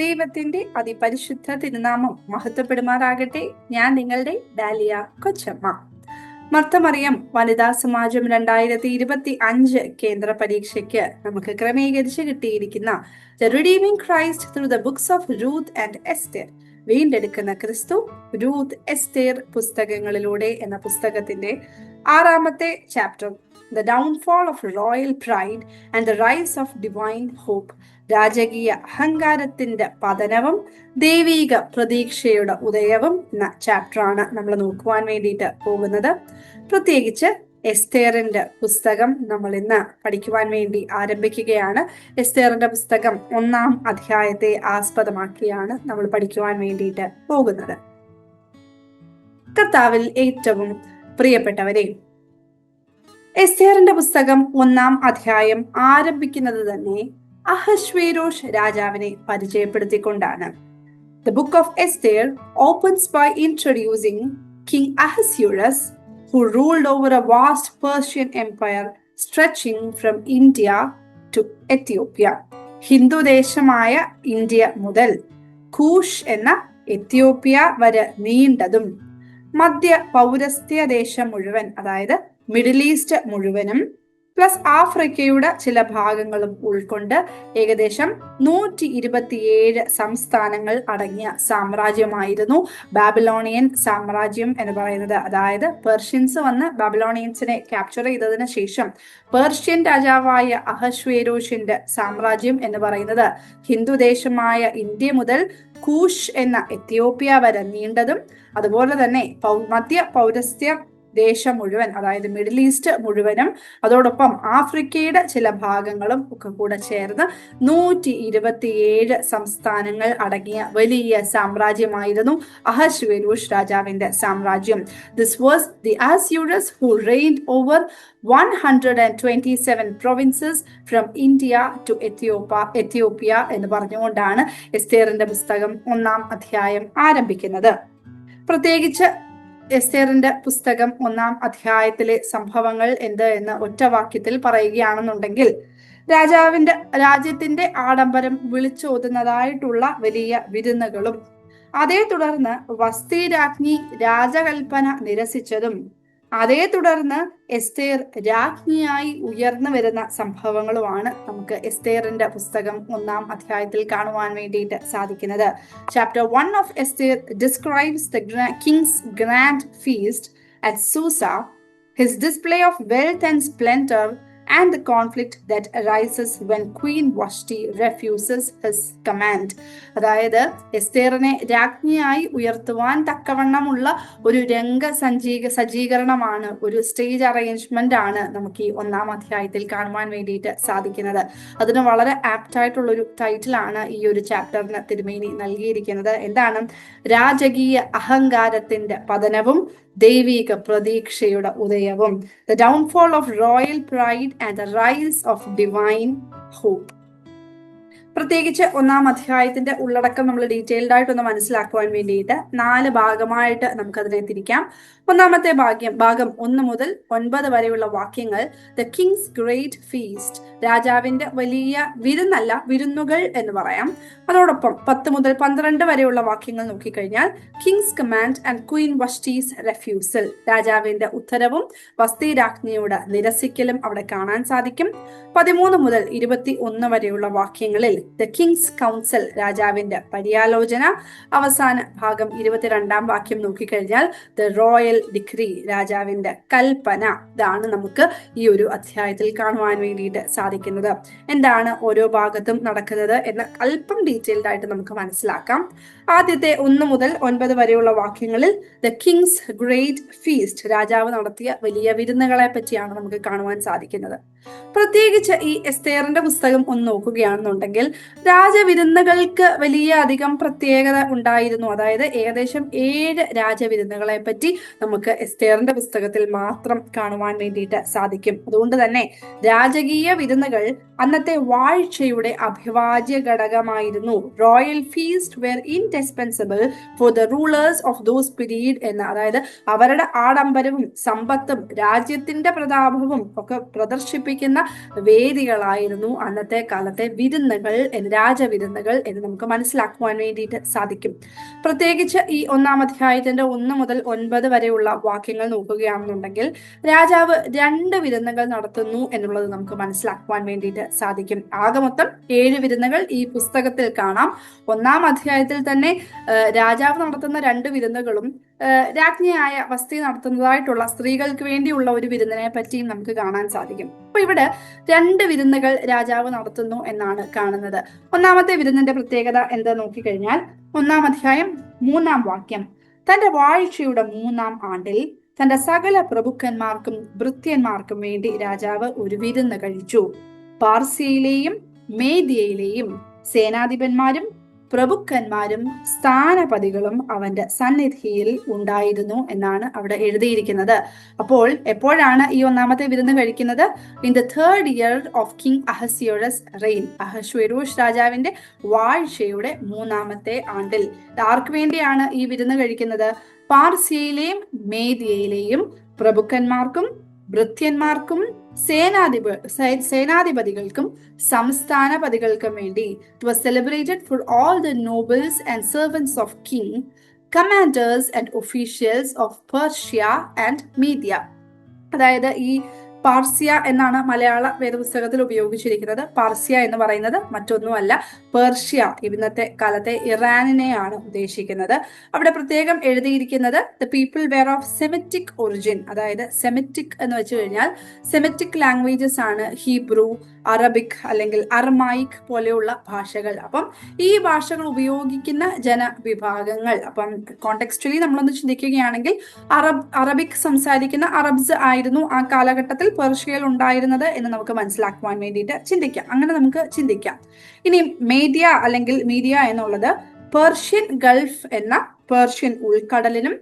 ദൈവത്തിന്റെ അതിപരിശുദ്ധ തിരുനാമം മഹത്വപ്പെടുമാറാകട്ടെ. ഞാൻ നിങ്ങളുടെ ഡാലിയ കൊച്ചമ്മ. മർത്തമറിയം വനിതാ സമാജം 2025 കേന്ദ്ര പരീക്ഷയ്ക്ക് നമുക്ക് ക്രമീകരിച്ച് കിട്ടിയിരിക്കുന്ന the redeeming Christ through the books of Ruth and Esther, വീണ്ടെടുക്കുന്ന ക്രിസ്തു റൂത്ത് എസ്റ്റേർ പുസ്തകങ്ങളിലൂടെ എന്ന പുസ്തകത്തിന്റെ 6ാമത്തെ chapter, the downfall of royal pride and the rise of divine hope, രാജകീയ അഹങ്കാരത്തിന്റെ പതനവും ദൈവീക പ്രതീക്ഷയുടെ ഉദയവും എന്ന ചാപ്റ്ററാണ് നമ്മൾ നോക്കുവാൻ വേണ്ടിയിട്ട് പോകുന്നത്. പ്രത്യേകിച്ച് എസ്തേറിന്റെ പുസ്തകം നമ്മൾ ഇന്ന് പഠിക്കുവാൻ വേണ്ടി ആരംഭിക്കുകയാണ്. എസ്തേറിന്റെ പുസ്തകം 1-ാം അധ്യായത്തെ ആസ്പദമാക്കിയാണ് നമ്മൾ പഠിക്കുവാൻ വേണ്ടിയിട്ട് പോകുന്നത്. കർത്താവിൽ ഏറ്റവും പ്രിയപ്പെട്ടവരെ, എസ്തേറിന്റെ പുസ്തകം 1-ാം അധ്യായം ആരംഭിക്കുന്നത് തന്നെ അഹശ്വേരോഷ് രാജാവിനെ പരിചയപ്പെടുത്തിക്കൊണ്ടാണ്. The book of Esther opens by introducing King Ahasuerus, who ruled over a vast Persian empire stretching from India to Ethiopia. ഹിന്ദുദേശമായ ഇന്ത്യ മുതൽ കൂഷ് എന്ന എത്യോപ്യ വരെ നീണ്ടതും മധ്യ പൗരസ്ത്യ ദേശം മുഴുവൻ, അതായത് മിഡിൽ ഈസ്റ്റ് മുഴുവനും പ്ലസ് ആഫ്രിക്കയുടെ ചില ഭാഗങ്ങളും ഉൾക്കൊണ്ട് ഏകദേശം 127 സംസ്ഥാനങ്ങൾ അടങ്ങിയ സാമ്രാജ്യമായിരുന്നു ബാബിലോണിയൻ സാമ്രാജ്യം എന്ന് പറയുന്നത്. അതായത് പെർഷ്യൻസ് വന്ന് ബാബിലോണിയൻസിനെ ക്യാപ്ചർ ചെയ്തതിന് ശേഷം പേർഷ്യൻ രാജാവായ അഹശ്വേരോഷിന്റെ സാമ്രാജ്യം എന്ന് പറയുന്നത് ഹിന്ദുദേശമായ ഇന്ത്യ മുതൽ കൂഷ് എന്ന എത്യോപ്യ വരെ നീണ്ടതും അതുപോലെ തന്നെ മധ്യ പൗരസ്ത്യ ദേശം മുഴുവൻ, അതായത് മിഡിൽ ഈസ്റ്റ് മുഴുവനും അതോടൊപ്പം ആഫ്രിക്കയുടെ ചില ഭാഗങ്ങളും ഒക്കെ കൂടെ ചേർന്ന് 127 സംസ്ഥാനങ്ങൾ അടങ്ങിയ വലിയ സാമ്രാജ്യമായിരുന്നു അഹശ്വേരോഷ് രാജാവിന്റെ സാമ്രാജ്യം. This was the Ahasuerus who reigned over 127 provinces from India to Ethiopia എന്ന് പറഞ്ഞുകൊണ്ടാണ് എസ്തേറിന്റെ പുസ്തകം 1-ാം അധ്യായം ആരംഭിക്കുന്നത്. പ്രത്യേകിച്ച് എസ്തേറിന്റെ പുസ്തകം 1-ാം അധ്യായത്തിലെ സംഭവങ്ങൾ എന്ത് എന്ന് ഒറ്റ വാക്യത്തിൽ പറയുകയാണെന്നുണ്ടെങ്കിൽ, രാജ്യത്തിന്റെ ആഡംബരം വിളിച്ചോതുന്നതായിട്ടുള്ള വലിയ വിരുന്നുകളും അതേ തുടർന്ന് വസ്തി രാജ്ഞി രാജകൽപ്പന നിരസിച്ചതും അതേ തുടർന്ന് എസ്തേർ രാജ്ഞിയായി ഉയർന്നു വരുന്ന സംഭവങ്ങളുമാണ് നമുക്ക് എസ്തേറിന്റെ പുസ്തകം 1-ാം അധ്യായത്തിൽ കാണുവാൻ വേണ്ടിയിട്ട് സാധിക്കുന്നത്. Chapter 1 of Esther describes the king's grand feast at Susa, his display of wealth and splendor, and the conflict that arises when Queen Vashti refuses his command. അതായത് എസ്തേറിനെ രാജ്ഞിയായി ഉയർത്തുവാൻ തക്കവണ്ണമുള്ള ഒരു സജ്ജീകരണമാണ്, ഒരു സ്റ്റേജ് അറേഞ്ച്മെന്റ് ആണ് നമുക്ക് ഈ 1-ാം അധ്യായത്തിൽ കാണുവാൻ വേണ്ടിയിട്ട് സാധിക്കുന്നത്. അതിന് വളരെ ആപ്റ്റ് ആയിട്ടുള്ള ഒരു ടൈറ്റിലാണ് ഈ ഒരു ചാപ്റ്ററിന് തിരുമേനി നൽകിയിരിക്കുന്നത്. എന്താണ്? രാജകീയ അഹങ്കാരത്തിന്റെ പതനവും ദൈവിക പ്രതീക്ഷയുടെ ഉദയവും, the downfall of royal pride and the rise of divine hope. പ്രത്യേകിച്ച് 1-ാം അധ്യായത്തിന്റെ ഉള്ളടക്കം നമ്മൾ ഡീറ്റെയിൽഡ് ആയിട്ടൊന്ന് മനസ്സിലാക്കുവാൻ വേണ്ടിയിട്ട് 4 ഭാഗമായിട്ട് നമുക്കതിനെ തിരിക്കാം. 1-ാമത്തെ ഭാഗം 1 മുതൽ 9 വരെയുള്ള വാക്യങ്ങൾ ദ കിങ്സ് ഗ്രേറ്റ് ഫീസ്റ്റ്, രാജാവിന്റെ വലിയ വിരുന്നുകൾ എന്ന് പറയാം. അതോടൊപ്പം 10 മുതൽ 12 വരെയുള്ള വാക്യങ്ങൾ നോക്കിക്കഴിഞ്ഞാൽ king's command and queen Vashti's refusal, രാജാവിന്റെ ഉത്തരവും വസ്തി രാജ്ഞിയുടെ നിരസിക്കലും അവിടെ കാണാൻ സാധിക്കും. 13 മുതൽ 21 വരെയുള്ള വാക്യങ്ങളിൽ ദ കിങ്സ് കൗൺസിൽ, രാജാവിന്റെ പര്യാലോചന. അവസാന ഭാഗം 22-ാം വാക്യം നോക്കിക്കഴിഞ്ഞാൽ ദ റോയൽ ഡിക്രി, രാജാവിന്റെ കൽപ്പന. ഇതാണ് നമുക്ക് ഈ ഒരു അധ്യായത്തിൽ കാണുവാൻ വേണ്ടിയിട്ട് സാധിക്കുന്നത്. എന്താണ് ഓരോ ഭാഗത്തും നടക്കുന്നത് എന്ന് അല്പം ഡീറ്റെയിൽഡ് ആയിട്ട് നമുക്ക് മനസ്സിലാക്കാം. ആദ്യത്തെ 1 മുതൽ 9 വരെയുള്ള വാക്യങ്ങളിൽ ദ കിങ്സ് ഗ്രേറ്റ് ഫീസ്റ്റ്, രാജാവ് നടത്തിയ വലിയ വിരുന്നുകളെ പറ്റിയാണ് നമുക്ക് കാണുവാൻ സാധിക്കുന്നത്. പ്രത്യേകിച്ച് ഈ എസ്തേറിന്റെ പുസ്തകം ഒന്ന് നോക്കുകയാണെന്നുണ്ടെങ്കിൽ രാജവിരുന്നുകൾക്ക് വലിയ അധികം പ്രത്യേകത ഉണ്ടായിരുന്നു. അതായത് ഏകദേശം 7 രാജവിരുന്നുകളെ പറ്റി നമുക്ക് എസ്തേറിന്റെ പുസ്തകത്തിൽ മാത്രം കാണുവാൻ വേണ്ടിയിട്ട് സാധിക്കും. അതുകൊണ്ട് തന്നെ രാജകീയ വിരുന്നുകൾ അന്നത്തെ വാഴ്ചയുടെ അഭിവാജ്യ ഘടകമായിരുന്നു. Royal feast were indispensable for the rulers of those period എന്ന്, അതായത് അവരുടെ ആഡംബരവും സമ്പത്തും രാജ്യത്തിന്റെ പ്രതാപവും ഒക്കെ പ്രദർശിപ്പിക്കുന്ന ഉപയോഗിക്കുന്ന വേദികളായിരുന്നു അന്നത്തെ കാലത്തെ വിരുന്നുകൾ, രാജവിരുന്നുകൾ എന്ന് നമുക്ക് മനസ്സിലാക്കുവാൻ വേണ്ടിയിട്ട് സാധിക്കും. പ്രത്യേകിച്ച് ഈ 1-ാം അധ്യായത്തിന്റെ 1 മുതൽ 9 വരെയുള്ള വാക്യങ്ങൾ നോക്കുകയാണെന്നുണ്ടെങ്കിൽ രാജാവ് 2 വിരുന്നുകൾ നടത്തുന്നു എന്നുള്ളത് നമുക്ക് മനസ്സിലാക്കുവാൻ വേണ്ടിയിട്ട് സാധിക്കും. ആകെ മൊത്തം 7 വിരുന്നുകൾ ഈ പുസ്തകത്തിൽ കാണാം. 1-ാം അധ്യായത്തിൽ തന്നെ രാജാവ് നടത്തുന്ന 2 വിരുന്നുകളും രാജ്ഞിയായ വസ്തി നടത്തുന്നതായിട്ടുള്ള സ്ത്രീകൾക്ക് വേണ്ടിയുള്ള ഒരു വിരുന്നിനെ പറ്റിയും നമുക്ക് കാണാൻ സാധിക്കും. അപ്പൊ ഇവിടെ 2 വിരുന്നുകൾ രാജാവ് നടത്തുന്നു എന്നാണ് കാണുന്നത്. 1-ാമത്തെ വിരുന്നിന്റെ പ്രത്യേകത എന്താ നോക്കിക്കഴിഞ്ഞാൽ 1-ാം അധ്യായം 3-ാം വാക്യം, തന്റെ വാഴ്ചയുടെ 3-ാം ആണ്ടിൽ തന്റെ സകല പ്രഭുക്കന്മാർക്കും ഭൃത്യന്മാർക്കും വേണ്ടി രാജാവ് ഒരു വിരുന്ന് കഴിച്ചു. പാർസ്യയിലെയും മേദ്യയിലെയും സേനാധിപന്മാരും പ്രഭുക്കന്മാരും സ്ഥാനപതികളും അവന്റെ സന്നിധിയിൽ ഉണ്ടായിരുന്നു എന്നാണ് അവിടെ എഴുതിയിരിക്കുന്നത്. അപ്പോൾ എപ്പോഴാണ് ഈ 1-ാമത്തെ വിരുന്ന് കഴിക്കുന്നത്? In the 3rd year of king Ahasuerus reign. അഹശ്വേരോഷ് രാജാവിന്റെ വാഴ്ചയുടെ 3-ാമത്തെ ആണ്ടിൽ. ആർക്ക് വേണ്ടിയാണ് ഈ വിരുന്ന് കഴിക്കുന്നത്? പാർസ്യയിലെയും മേദ്യയിലെയും പ്രഭുക്കന്മാർക്കും ഭൃത്യന്മാർക്കും സേനാധിപതികൾക്കും സംസ്ഥാനപതികൾക്കും വേണ്ടി. It was celebrated for all the nobles and servants of king, commanders and officials of Persia and media. അതായത് ഈ പാർസ്യ എന്നാണ് മലയാള വേദപുസ്തകത്തിൽ ഉപയോഗിച്ചിരിക്കുന്നത്. പാർസ്യ എന്ന് പറയുന്നത് മറ്റൊന്നുമല്ല, പേർഷ്യ, ഇന്നത്തെ കാലത്തെ ഇറാനിനെയാണ് ഉദ്ദേശിക്കുന്നത്. അവിടെ പ്രത്യേകം എഴുതിയിരിക്കുന്നത് the people were of Semitic origin. അതായത് സെമിറ്റിക് എന്ന് വെച്ച് കഴിഞ്ഞാൽ സെമിറ്റിക് ലാംഗ്വേജസ് ആണ് ഹീബ്രു, അറബിക് അല്ലെങ്കിൽ അർമായിക് പോലെയുള്ള ഭാഷകൾ. അപ്പം ഈ ഭാഷകൾ ഉപയോഗിക്കുന്ന ജനവിഭാഗങ്ങൾ, അപ്പം കോണ്ടെക്സ്റ്റുവലി നമ്മളൊന്ന് ചിന്തിക്കുകയാണെങ്കിൽ അറബിക് സംസാരിക്കുന്ന അറബ്സ് ആയിരുന്നു ആ കാലഘട്ടത്തിൽ പേർഷ്യയിൽ ഉണ്ടായിരുന്നത് എന്ന് നമുക്ക് മനസ്സിലാക്കുവാൻ വേണ്ടിയിട്ട് ചിന്തിക്കാം. അങ്ങനെ നമുക്ക് ചിന്തിക്കാം. ഇനി മേദ്യ അല്ലെങ്കിൽ മീഡിയ എന്നുള്ളത് പേർഷ്യൻ ഗൾഫ് എന്ന പേർഷ്യൻ ഉൾക്കടലിനും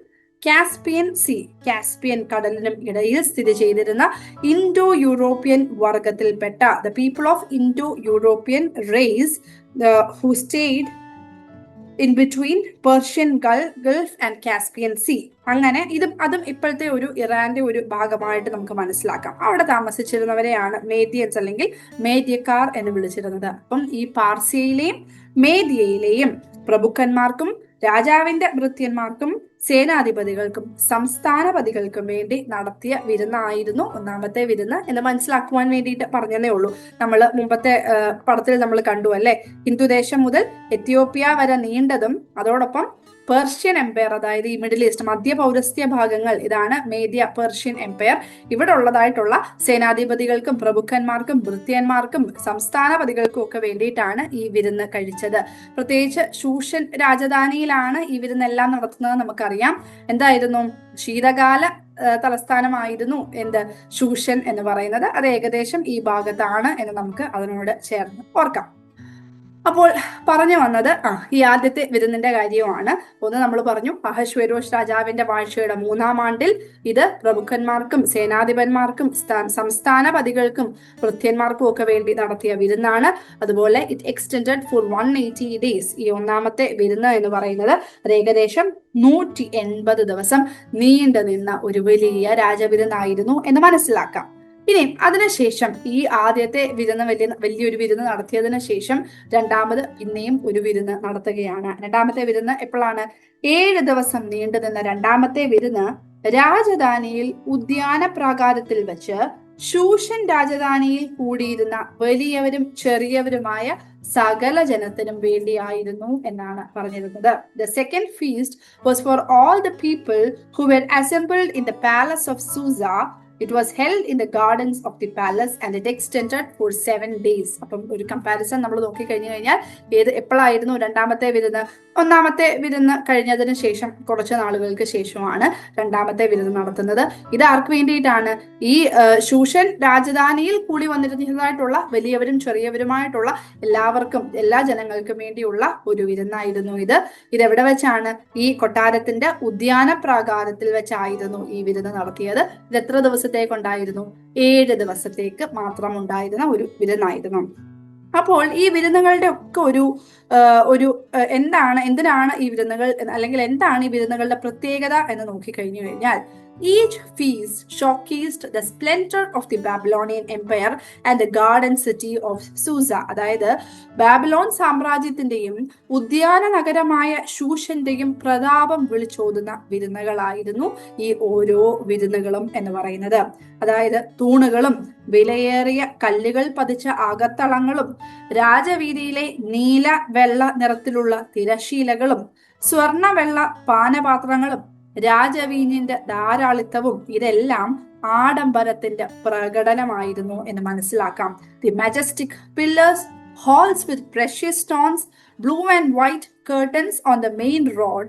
കാസ്പിയൻ സീ, കാസ്പിയൻ കടലിനും ഇടയിൽ സ്ഥിതി ചെയ്തിരുന്ന ഇൻഡോ യൂറോപ്യൻ വർഗത്തിൽപ്പെട്ട the people of Indo European race who stayed in between Persian gulf and Caspian sea. അങ്ങനെ അതും ഇപ്പോഴത്തെ ഒരു ഇറാന്റെ ഒരു ഭാഗമായിട്ട് നമുക്ക് മനസ്സിലാക്കാം. അവിടെ താമസിച്ചിരുന്നവരെയാണ് മേദ്യൻസ് അല്ലെങ്കിൽ മേദ്യക്കാർ എന്ന് വിളിച്ചിരുന്നത്. അപ്പം ഈ പാർസ്യയിലെയും മേദ്യയിലെയും പ്രഭുക്കന്മാർക്കും രാജാവിന്റെ ഭൃത്യന്മാർക്കും സേനാധിപതികൾക്കും സംസ്ഥാനപതികൾക്കും വേണ്ടി നടത്തിയ വിരുന്നായിരുന്നു 1-ാമത്തെ വിരുന്ന് എന്ന് മനസ്സിലാക്കുവാൻ വേണ്ടിയിട്ട് പറഞ്ഞതേ ഉള്ളൂ. നമ്മൾ മുമ്പത്തെ പടത്തിൽ നമ്മൾ കണ്ടു അല്ലെ, ഹിന്ദുദേശം മുതൽ എത്യോപ്യ വരെ നീണ്ടതും അതോടൊപ്പം പേർഷ്യൻ എംപയർ, അതായത് ഈ മിഡിൽ ഈസ്റ്റ് മധ്യ പൗരസ്ത്യ ഭാഗങ്ങൾ, ഇതാണ് മേദ്യ പേർഷ്യൻ എംപയർ. ഇവിടെ ഉള്ളതായിട്ടുള്ള സേനാധിപതികൾക്കും പ്രഭുക്കന്മാർക്കും ഭൃത്യന്മാർക്കും സംസ്ഥാനപതികൾക്കും ഒക്കെ വേണ്ടിയിട്ടാണ് ഈ വിരുന്ന് കഴിച്ചത്. പ്രത്യേകിച്ച് ശൂഷൻ രാജധാനിയിലാണ് ഈ വിരുന്നെല്ലാം നടത്തുന്നത് നമുക്കറിയാം. എന്തായിരുന്നു? ശീതകാല തലസ്ഥാനമായിരുന്നു എന്ത്? ശൂഷൻ എന്ന് പറയുന്നത്. അത് ഏകദേശം ഈ ഭാഗത്താണ് എന്ന് നമുക്ക് അതിനോട് ചേർന്ന് ഓർക്കാം. അപ്പോൾ പറഞ്ഞു വന്നത് ഈ ആദ്യത്തെ വിരുന്നിന്റെ കാര്യമാണ്. ഒന്ന് നമ്മൾ പറഞ്ഞു, അഹശ്വേരോഷ് രാജാവിന്റെ വാഴ്ചയുടെ 3-ാം ആണ്ടിൽ ഇത് പ്രഭുക്കന്മാർക്കും സേനാധിപന്മാർക്കും സംസ്ഥാനപതികൾക്കും ഭൃത്യന്മാർക്കും ഒക്കെ വേണ്ടി നടത്തിയ വിരുന്നാണ്. അതുപോലെ ഇറ്റ് എക്സ്റ്റെൻഡഡ് ഫോർ 180 days. ഈ 1-ാമത്തെ വിരുന്ന് എന്ന് പറയുന്നത് അത് ഏകദേശം 180 ദിവസം നീണ്ടു നിന്ന ഒരു വലിയ രാജവിരുന്നായിരുന്നു എന്ന് മനസ്സിലാക്കാം. ഇനി അതിനുശേഷം ഈ ആദ്യത്തെ വിരുന്ന് വലിയൊരു വിരുന്ന് നടത്തിയതിനു ശേഷം 2-ാമത് പിന്നെയും ഒരു വിരുന്ന് നടത്തുകയാണ്. 2-ാമത്തെ വിരുന്ന് എപ്പോഴാണ്? 7 ദിവസം നീണ്ടു നിന്ന 2-ാമത്തെ വിരുന്ന് രാജധാനിയിൽ ഉദ്യാന പ്രാകാരത്തിൽ വെച്ച് ശൂഷൻ രാജധാനിയിൽ കൂടിയിരുന്ന വലിയവരും ചെറിയവരുമായ സകല ജനത്തിനും വേണ്ടിയായിരുന്നു എന്നാണ് പറഞ്ഞിരുന്നത്. The second feast was for all the people who were assembled in the palace of Susa. It was held in the gardens of the palace and it extended for 7 days. അപ്പം ഒരു കമ്പാരിസൺ നമ്മൾ നോക്കി കഴിഞ്ഞു കഴിഞ്ഞാൽ എപ്പോഴായിരുന്നു 2-ാമത്തെ വിരുന്ന്? 1-ാമത്തെ വിരുന്ന് കഴിഞ്ഞതിന് ശേഷം കുറച്ച് നാളുകൾക്ക് ശേഷമാണ് 2-ാമത്തെ വിരുന്ന് നടത്തുന്നത്. ഇത് ആർക്ക് വേണ്ടിയിട്ടാണ്? ഈ ശൂഷൻ രാജധാനിയിൽ കൂടി വന്നിരുന്നതായിട്ടുള്ള വലിയവരും ചെറിയവരുമായിട്ടുള്ള എല്ലാവർക്കും, എല്ലാ ജനങ്ങൾക്കും വേണ്ടിയുള്ള ഒരു വിരുന്നായിരുന്നു ഇത്. ഇതെവിടെ വെച്ചാണ്? ഈ കൊട്ടാരത്തിന്റെ ഉദ്യാന പ്രാകാരത്തിൽ വെച്ചായിരുന്നു ഈ വിരുന്ന് നടത്തിയത്. ഇത് എത്ര ദിവസത്തേക്കുണ്ടായിരുന്നു? 7 ദിവസത്തേക്ക് മാത്രം ഉണ്ടായിരുന്ന ഒരു വിരുന്നായിരുന്നു. അപ്പോൾ ഈ വിരുന്നുകളുടെ ഒക്കെ ഒരു എന്തിനാണ് ഈ വിരുന്നുകൾ, അല്ലെങ്കിൽ എന്താണ് ഈ വിരുന്നുകളുടെ പ്രത്യേകത എന്ന് നോക്കിക്കഴിഞ്ഞു കഴിഞ്ഞാൽ Each feast showcased the splendor of the Babylonian Empire and the garden city of Susa. അതായത് ബാബിലോൺ സാമ്രാജ്യത്തിന്റെയും ഉദ്യാന നഗരമായ ശൂഷന്റെയും പ്രതാപം വിളിച്ചോതുന്ന വിരുന്നുകളായിരുന്നു ഈ ഓരോ വിരുന്നുകളും എന്ന് പറയുന്നത്. അതായത് തൂണുകളും വിലയേറിയ കല്ലുകൾ പതിച്ച അകത്തളങ്ങളും രാജവീതിയിലെ നീല വെള്ള നിറത്തിലുള്ള തിരശീലകളും സ്വർണ വെള്ള പാനപാത്രങ്ങളും രാജവീഞ്ഞിന്റെ ധാരാളിത്തവും ഇതെല്ലാം ആഡംബരത്തിന്റെ പ്രകടനമായിരുന്നു എന്ന് മനസ്സിലാക്കാം. The majestic pillars, halls with precious stones, blue and white curtains on the main road,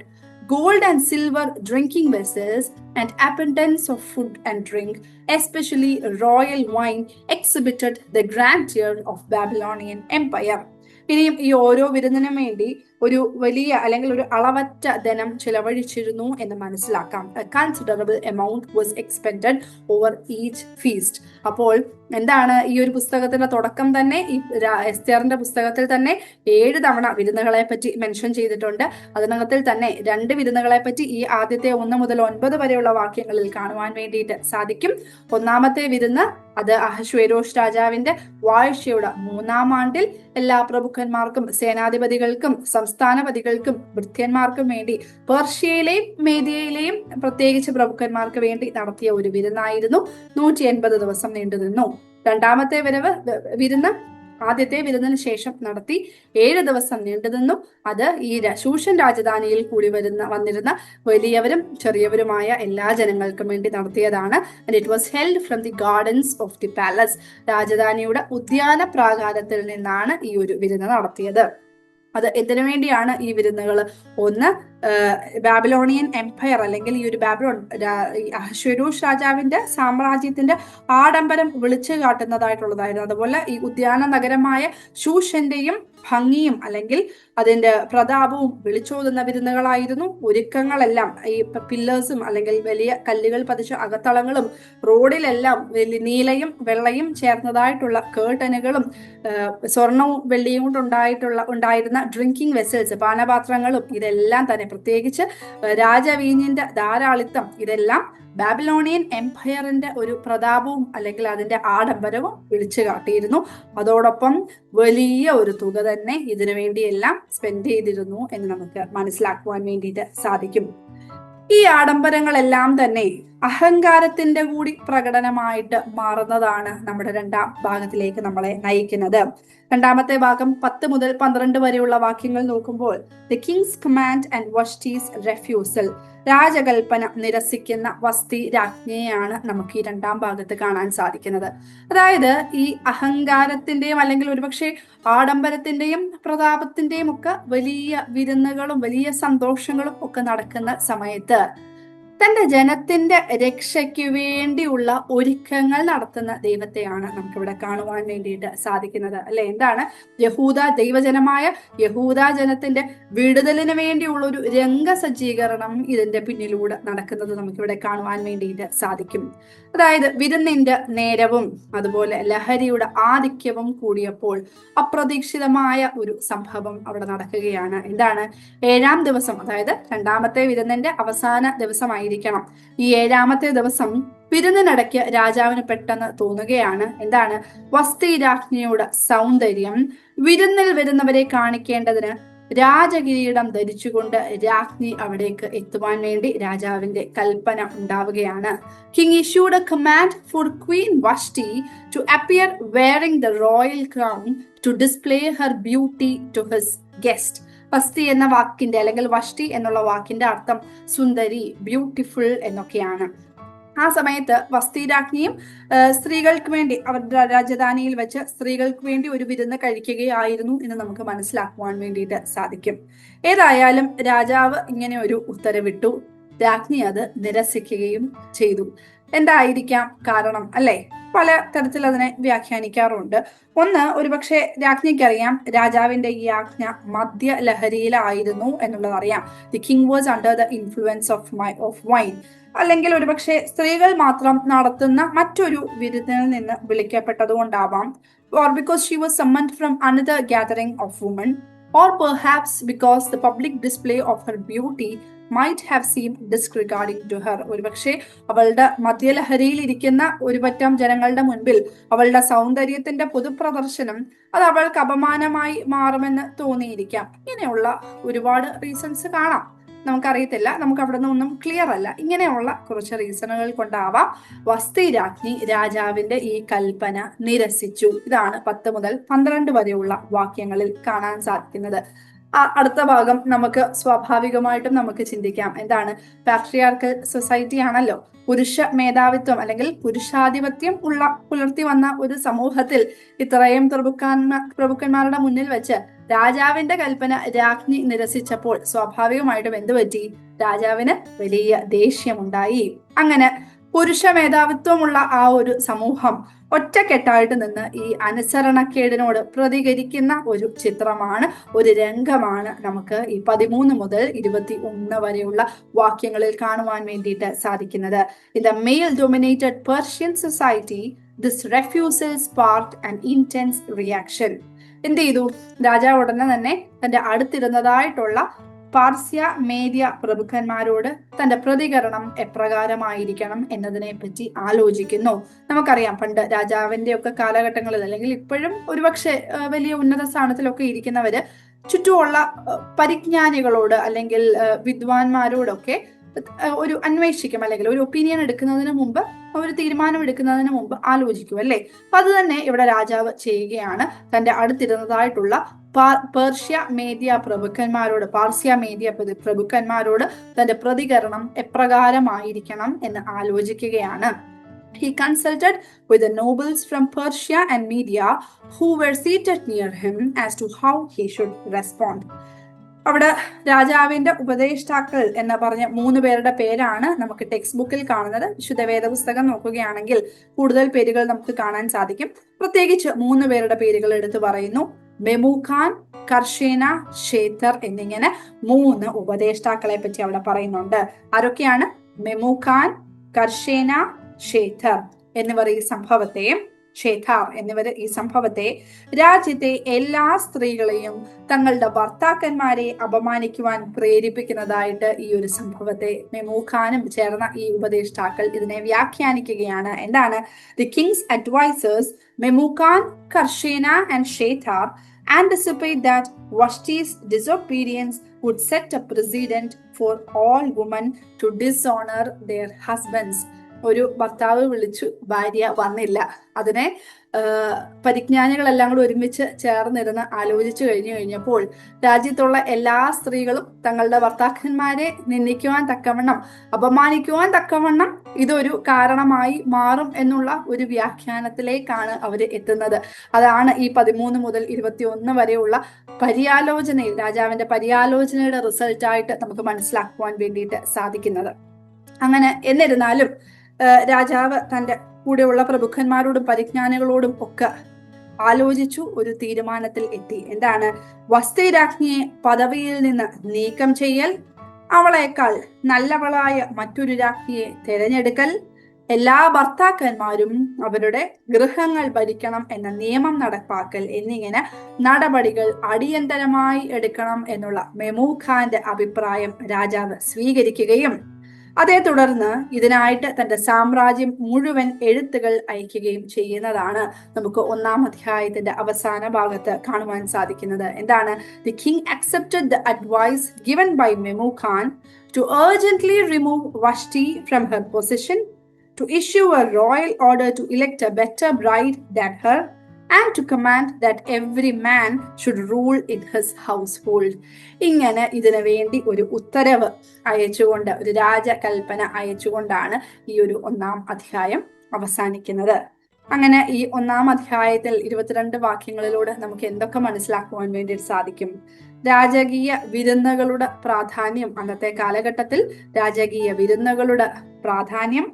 gold and silver drinking vessels, and abundance of food and drink, especially royal wine, exhibited the grandeur of Babylonian Empire. ഇനിയും ഈ ഓരോ വിരുന്നിനും വേണ്ടി ഒരു വലിയ അല്ലെങ്കിൽ ഒരു അളവറ്റ ധനം ചിലവഴിച്ചിരുന്നു എന്ന് മനസ്സിലാക്കാം. A considerable amount was expended over each feast. അപ്പോൾ എന്താണ് ഈ ഒരു പുസ്തകത്തിന്റെ തുടക്കം തന്നെ ഈ എസ്തേറിന്റെ പുസ്തകത്തിൽ തന്നെ 7 തവണ വിരുന്നുകളെ പറ്റി മെൻഷൻ ചെയ്തിട്ടുണ്ട്. അതിനകത്തിൽ തന്നെ 2 വിരുന്നുകളെ പറ്റി ഈ ആദ്യത്തെ 1 മുതൽ 9 വരെയുള്ള വാക്യങ്ങളിൽ കാണുവാൻ വേണ്ടിയിട്ട് സാധിക്കും. ഒന്നാമത്തെ വിരുന്ന് അത് അഹശ്വേരോഷ് രാജാവിന്റെ വാഴ്ചയുടെ 3-ാം ആണ്ടിൽ എല്ലാ പ്രഭുക്കന്മാർക്കും സേനാധിപതികൾക്കും സംസ്ഥാനപതികൾക്കും ഭൃത്യന്മാർക്കും വേണ്ടി പേർഷ്യയിലെയും മേദിയയിലെയും പ്രത്യേകിച്ച് പ്രഭുക്കന്മാർക്ക് വേണ്ടി നടത്തിയ ഒരു വിരുന്നായിരുന്നു. 180 ദിവസം നീണ്ടു നിന്നു. രണ്ടാമത്തെ വിരുന്ന് ആദ്യത്തെ വിരുന്നിന് ശേഷം നടത്തി 7 ദിവസം നീണ്ടുനിന്നു. അത് ഈ ശൂഷൻ രാജധാനിയിൽ കൂടി വന്നിരുന്ന വലിയവരും ചെറിയവരുമായ എല്ലാ ജനങ്ങൾക്കും വേണ്ടി നടത്തിയതാണ്. And it was held from the gardens of the palace. രാജധാനിയുടെ ഉദ്യാന പ്രാകാരത്തിൽ നിന്നാണ് ഈ ഒരു വിരുന്ന് നടത്തിയത്. അത് എന്തിനു വേണ്ടിയാണ് ഈ വിരുന്നുകൾ? ഒന്ന്, ബാബിലോണിയൻ എംപയർ അല്ലെങ്കിൽ ഈ ഒരു ബാബിലോൺ അഹശ്വേരോഷ് രാജാവിന്റെ സാമ്രാജ്യത്തിന്റെ ആഡംബരം വിളിച്ചു കാട്ടുന്നതായിട്ടുള്ളതായിരുന്നു. അതുപോലെ ഈ ഉദ്യാന നഗരമായ ശൂഷന്റെയും ഭംഗിയും അല്ലെങ്കിൽ അതിന്റെ പ്രതാപവും വിളിച്ചോതുന്ന വിരുന്നുകളായിരുന്നു. ഒരുക്കങ്ങളെല്ലാം ഈ പില്ലേഴ്സും അല്ലെങ്കിൽ വലിയ കല്ലുകൾ പതിച്ച അകത്തളങ്ങളും റോഡിലെല്ലാം നീലയും വെള്ളയും ചേർന്നതായിട്ടുള്ള കേർട്ടനുകളും സ്വർണവും വെള്ളിയും ഉണ്ടായിരുന്ന ഡ്രിങ്കിങ് വെസൽസ് പാനപാത്രങ്ങളും ഇതെല്ലാം തന്നെ പ്രത്യേകിച്ച് രാജവീഞ്ഞിന്റെ ധാരാളിത്തം ഇതെല്ലാം ബാബിലോണിയൻ എംപയറിന്റെ ഒരു പ്രതാപവും അല്ലെങ്കിൽ അതിന്റെ ആഡംബരവും വിളിച്ചു കാട്ടിയിരുന്നു. അതോടൊപ്പം വലിയ ഒരു തുക തന്നെ ഇതിനു വേണ്ടിയെല്ലാം സ്പെൻഡ് ചെയ്തിരുന്നു എന്ന് നമുക്ക് മനസ്സിലാക്കുവാൻ വേണ്ടിയിട്ട് സാധിക്കും. ഈ ആഡംബരങ്ങളെല്ലാം തന്നെ അഹങ്കാരത്തിന്റെ കൂടി പ്രകടനമായിട്ട് മാറുന്നതാണ് നമ്മുടെ 2ാം ഭാഗത്തിലേക്ക് നമ്മളെ നയിക്കുന്നത്. 2ാമത്തെ ഭാഗം 10 മുതൽ 12 വരെയുള്ള വാക്യങ്ങൾ നോക്കുമ്പോൾ the king's command and Vashti's refusal, രാജകൽപ്പന നിരസിക്കുന്ന വസ്തി രാജ്ഞിയെയാണ് നമുക്ക് ഈ 2ാം ഭാഗത്ത് കാണാൻ സാധിക്കുന്നത്. അതായത് ഈ അഹങ്കാരത്തിന്റെയും അല്ലെങ്കിൽ ഒരുപക്ഷെ ആഡംബരത്തിന്റെയും പ്രതാപത്തിന്റെയും ഒക്കെ വലിയ വിരുന്നുകളും വലിയ സന്തോഷങ്ങളും ഒക്കെ നടക്കുന്ന സമയത്ത് തന്റെ ജനത്തിന്റെ രക്ഷയ്ക്ക് വേണ്ടിയുള്ള ഒരുക്കങ്ങൾ നടത്തുന്ന ദൈവത്തെയാണ് നമുക്കിവിടെ കാണുവാൻ വേണ്ടിയിട്ട് സാധിക്കുന്നത്. അല്ലെ, എന്താണ് യഹൂദ ദൈവജനമായ യഹൂദ ജനത്തിന്റെ വിടുതലിന് വേണ്ടിയുള്ള ഒരു രംഗസജ്ജീകരണം ഇതിന്റെ പിന്നിലൂടെ നടക്കുന്നത് നമുക്കിവിടെ കാണുവാൻ വേണ്ടിയിട്ട് സാധിക്കും. അതായത് വിരുന്നിന്റെ നേരവും അതുപോലെ ലഹരിയുടെ ആധിക്യവും കൂടിയപ്പോൾ അപ്രതീക്ഷിതമായ ഒരു സംഭവം അവിടെ നടക്കുകയാണ്. എന്താണ്? 7-ാം ദിവസം, അതായത് 2ാമത്തെ വിരുന്നിന്റെ അവസാന ദിവസമായി ഈ 7-ാമത്തെ ദിവസം വിരുന്നിനിടയ്ക്ക് രാജാവിന് പെട്ടെന്ന് തോന്നുകയാണ്, എന്താണ്? വസ്തി രാജ്ഞിയുടെ സൗന്ദര്യം വിരുന്നിൽ വരുന്നവരെ കാണിക്കേണ്ടതിന് രാജകിരീടം ധരിച്ചുകൊണ്ട് രാജ്ഞി അവിടേക്ക് എത്തുവാൻ വേണ്ടി രാജാവിന്റെ കൽപ്പന ഉണ്ടാവുകയാണ്. King issued a command for Queen Vashti to appear wearing the royal crown to display her beauty to his guest. വസ്തി എന്ന വാക്കിന്റെ അല്ലെങ്കിൽ വഷ്ടി എന്നുള്ള വാക്കിന്റെ അർത്ഥം സുന്ദരി, ബ്യൂട്ടിഫുൾ എന്നൊക്കെയാണ്. ആ സമയത്ത് വസ്തി രാജ്ഞിയും സ്ത്രീകൾക്ക് വേണ്ടി അവരുടെ രാജധാനിയിൽ വെച്ച് സ്ത്രീകൾക്ക് വേണ്ടി ഒരു വിരുന്ന് കഴിക്കുകയായിരുന്നു എന്ന് നമുക്ക് മനസ്സിലാക്കുവാൻ വേണ്ടിയിട്ട് സാധിക്കും. ഏതായാലും രാജാവ് ഇങ്ങനെ ഒരു ഉത്തരവിട്ടു. രാജ്ഞി അത് നിരസിക്കുകയും ചെയ്തു. എന്തായിരിക്കാം കാരണം? അല്ലെ, പല തരത്തിൽ അതിനെ വ്യാഖ്യാനിക്കാറുണ്ട്. ഒന്ന്, ഒരുപക്ഷെ രാജ്ഞിക്കറിയാം രാജാവിന്റെ ഈ ആജ്ഞ മദ്യ ലഹരിയിലായിരുന്നു എന്നുള്ളത് അറിയാം. The king was under the influence of wine. അല്ലെങ്കിൽ ഒരുപക്ഷെ സ്ത്രീകൾ മാത്രം നടത്തുന്ന മറ്റൊരു വിരുന്നിൽ നിന്ന് വിളിക്കപ്പെട്ടതുകൊണ്ടാവാം. or because she was summoned from another gathering of women, or perhaps because the public display of her beauty might have seemed disregarding to her. ഒരുപക്ഷെ അവളുടെ മദ്യലഹരിയിൽ ഇരിക്കുന്ന ഒരു പറ്റം ജനങ്ങളുടെ മുൻപിൽ അവളുടെ സൗന്ദര്യത്തിന്റെ പൊതുപ്രദർശനം അത് അവൾക്ക് അപമാനമായി മാറുമെന്ന് തോന്നിയിരിക്കാം. ഇങ്ങനെയുള്ള ഒരുപാട് റീസൺസ് കാണാം. നമുക്കറിയത്തില്ല, നമുക്ക് അവിടെ നിന്നൊന്നും ക്ലിയർ അല്ല. ഇങ്ങനെയുള്ള കുറച്ച് റീസണുകൾ കൊണ്ടാവാം വസ്തി രാജ്ഞി രാജാവിന്റെ ഈ കൽപ്പന നിരസിച്ചു. ഇതാണ് 10 മുതൽ 12 വരെയുള്ള വാക്യങ്ങളിൽ കാണാൻ സാധിക്കുന്നത്. അടുത്ത ഭാഗം നമുക്ക് സ്വാഭാവികമായിട്ടും നമുക്ക് ചിന്തിക്കാം. എന്താണ്? പാട്രിയാർക്കൽ സൊസൈറ്റി ആണല്ലോ. പുരുഷ മേധാവിത്വം അല്ലെങ്കിൽ പുരുഷാധിപത്യം പുലർത്തി വന്ന ഒരു സമൂഹത്തിൽ ഇത്രയും പ്രഭുക്കന്മാരുടെ മുന്നിൽ വെച്ച് രാജാവിന്റെ കൽപ്പന രാജ്ഞി നിരസിച്ചപ്പോൾ സ്വാഭാവികമായിട്ടും എന്ത് പറ്റി? രാജാവിന് വലിയ ദേഷ്യമുണ്ടായി. അങ്ങനെ പുരുഷ മേധാവിത്വമുള്ള ആ ഒരു സമൂഹം ഒറ്റക്കെട്ടായിട്ട് നിന്ന് ഈ അനുസരണക്കേടിനോട് പ്രതികരിക്കുന്ന ഒരു ചിത്രമാണ്, ഒരു രംഗമാണ് നമുക്ക് ഈ 13 മുതൽ 21 വരെയുള്ള വാക്യങ്ങളിൽ കാണുവാൻ വേണ്ടിയിട്ട് സാധിക്കുന്നത്. In the male dominated Persian society this refusal sparked an intense reaction. എന്ത് ചെയ്തു? രാജാവ് ഉടനെ തന്നെ തന്റെ അടുത്തിരുന്നതായിട്ടുള്ള പാർസ്യ മേദ്യ പ്രഭുക്കന്മാരോട് തന്റെ പ്രതികരണം എപ്രകാരമായിരിക്കണം എന്നതിനെ പറ്റി ആലോചിക്കുന്നു. നമുക്കറിയാം, പണ്ട് രാജാവിന്റെ ഒക്കെ കാലഘട്ടങ്ങളിൽ അല്ലെങ്കിൽ ഇപ്പോഴും ഒരുപക്ഷെ വലിയ ഉന്നത സ്ഥാനത്തിലൊക്കെ ഇരിക്കുന്നവര് ചുറ്റുമുള്ള പരിജ്ഞാനികളോട് അല്ലെങ്കിൽ വിദ്വാൻമാരോടൊക്കെ ഒരു അന്വേഷിക്കും, അല്ലെങ്കിൽ ഒരു ഒപ്പീനിയൻ എടുക്കുന്നതിന് മുമ്പ്, ഒരു തീരുമാനം എടുക്കുന്നതിന് മുമ്പ് ആലോചിക്കും അല്ലേ? അപ്പൊ അത് തന്നെ ഇവിടെ രാജാവ് ചെയ്യുകയാണ്. തന്റെ അടുത്തിരുന്നതായിട്ടുള്ള പാർസ്യ മേദ്യ പ്രഭുക്കന്മാരോട് തന്റെ പ്രതികരണം എപ്രകാരമായിരിക്കണം എന്ന് ആലോചിക്കുകയാണ്. He consulted with the nobles from Persia and Media who were seated near him as to how he should respond. അവിടെ രാജാവിന്റെ ഉപദേഷ്ടാക്കൾ എന്ന് പറഞ്ഞ 3 പേരുടെ പേരാണ് നമുക്ക് ടെക്സ്റ്റ് ബുക്കിൽ കാണുന്നത്. വിശുദ്ധ വേദപുസ്തകം നോക്കുകയാണെങ്കിൽ കൂടുതൽ പേരുകൾ നമുക്ക് കാണാൻ സാധിക്കും. പ്രത്യേകിച്ച് 3 പേരുടെ പേരുകൾ എടുത്തു പറയുന്നു. മെമുഖാൻ, കർഷേന, ഷേത്തർ എന്നിങ്ങനെ 3 ഉപദേഷ്ടാക്കളെ പറ്റി അവിടെ പറയുന്നുണ്ട്. ആരൊക്കെയാണ്? മെമുഖാൻ, കർഷേന, ഷേത്തർ എന്നിവർ ഈ സംഭവത്തെ രാജ്യത്തെ എല്ലാ സ്ത്രീകളെയും തങ്ങളുടെ ഭർത്താക്കന്മാരെ അപമാനിക്കുവാൻ പ്രേരിപ്പിക്കുന്നതായിട്ട് ഈ ഒരു സംഭവത്തെ മെമുഖാനും ചേർന്ന ഈ ഉപദേഷ്ടാക്കൾ ഇതിനെ വ്യാഖ്യാനിക്കുകയാണ്. എന്താണ്? The king's advisors Memucan, Carshena and Shethar anticipate that Vashti's disobedience would set a precedent for all women to dishonor their husbands. ഒരു ഭർത്താവ് വിളിച്ചു, ഭാര്യ വന്നില്ല. അതിനെ പരിജ്ഞാനികളെല്ലാം കൂടി ഒരുമിച്ച് ചേർന്നിരുന്ന് ആലോചിച്ചു കഴിഞ്ഞപ്പോൾ രാജ്യത്തുള്ള എല്ലാ സ്ത്രീകളും തങ്ങളുടെ ഭർത്താക്കന്മാരെ നിന്ദിക്കുവാൻ തക്കവണ്ണം, അപമാനിക്കുവാൻ തക്കവണ്ണം ഇതൊരു കാരണമായി മാറും എന്നുള്ള ഒരു വ്യാഖ്യാനത്തിലേക്കാണ് അവർ എത്തുന്നത്. അതാണ് ഈ 13 മുതൽ 21 വരെയുള്ള പര്യാലോചനയിൽ, രാജാവിന്റെ പര്യാലോചനയുടെ റിസൾട്ടായിട്ട് നമുക്ക് മനസ്സിലാക്കുവാൻ വേണ്ടിയിട്ട് സാധിക്കുന്നത്. അങ്ങനെ എന്നിരുന്നാലും രാജാവ് തന്റെ കൂടെയുള്ള പ്രഭുക്കന്മാരോടും പരിജ്ഞാനികളോടും ഒക്കെ ആലോചിച്ചു ഒരു തീരുമാനത്തിൽ എത്തി. എന്താണ്? വസ്തി രാജ്ഞിയെ പദവിയിൽ നിന്ന് നീക്കം ചെയ്യൽ, അവളേക്കാൾ നല്ലവളായ മറ്റൊരു രാജ്ഞിയെ തിരഞ്ഞെടുക്കൽ, എല്ലാ ഭർത്താക്കന്മാരും അവരുടെ ഗൃഹങ്ങൾ ഭരിക്കണം എന്ന നിയമം നടപ്പാക്കൽ എന്നിങ്ങനെ നടപടികൾ അടിയന്തരമായി എടുക്കണം എന്നുള്ള മെമുഖാന്റെ അഭിപ്രായം രാജാവ് സ്വീകരിക്കുകയും അതേ തുടർന്ന് ഇതിനായിട്ട് തന്റെ സാമ്രാജ്യം മുഴുവൻ എഴുത്തുകൾ അയക്കുകയും ചെയ്യുന്നതാണ് നമുക്ക് 1-ാം അധ്യായത്തിന്റെ അവസാന ഭാഗത്ത് കാണുവാൻ സാധിക്കുന്നത്. എന്താണ്? The king accepted the advice given by Memucan to urgently remove Vashti from her position, to issue a royal order to elect a better bride than her, and to command that every man should rule in his household. ഇങ്ങനെ ഇതിനു വേണ്ടി ഒരു ഉത്തരവ് അയച്ചുകൊണ്ട്, ഒരു രാജകൽപ്പന അയച്ചുകൊണ്ടാണ് ഈ ഒരു 1-ാം അധ്യായം അവസാനിക്കുന്നത്. അങ്ങനെ ഈ 1-ാം അധ്യായത്തിൽ 22 വാക്യങ്ങളിലൂടെ നമുക്ക് എന്തൊക്കെ മനസ്സിലാക്കുവാൻ വേണ്ടിയിട്ട് സാധിക്കും? രാജകീയ വിരുന്നുകളുടെ പ്രാധാന്യം, അന്നത്തെ കാലഘട്ടത്തിൽ രാജകീയ വിരുന്നുകളുടെ പ്രാധാന്യം,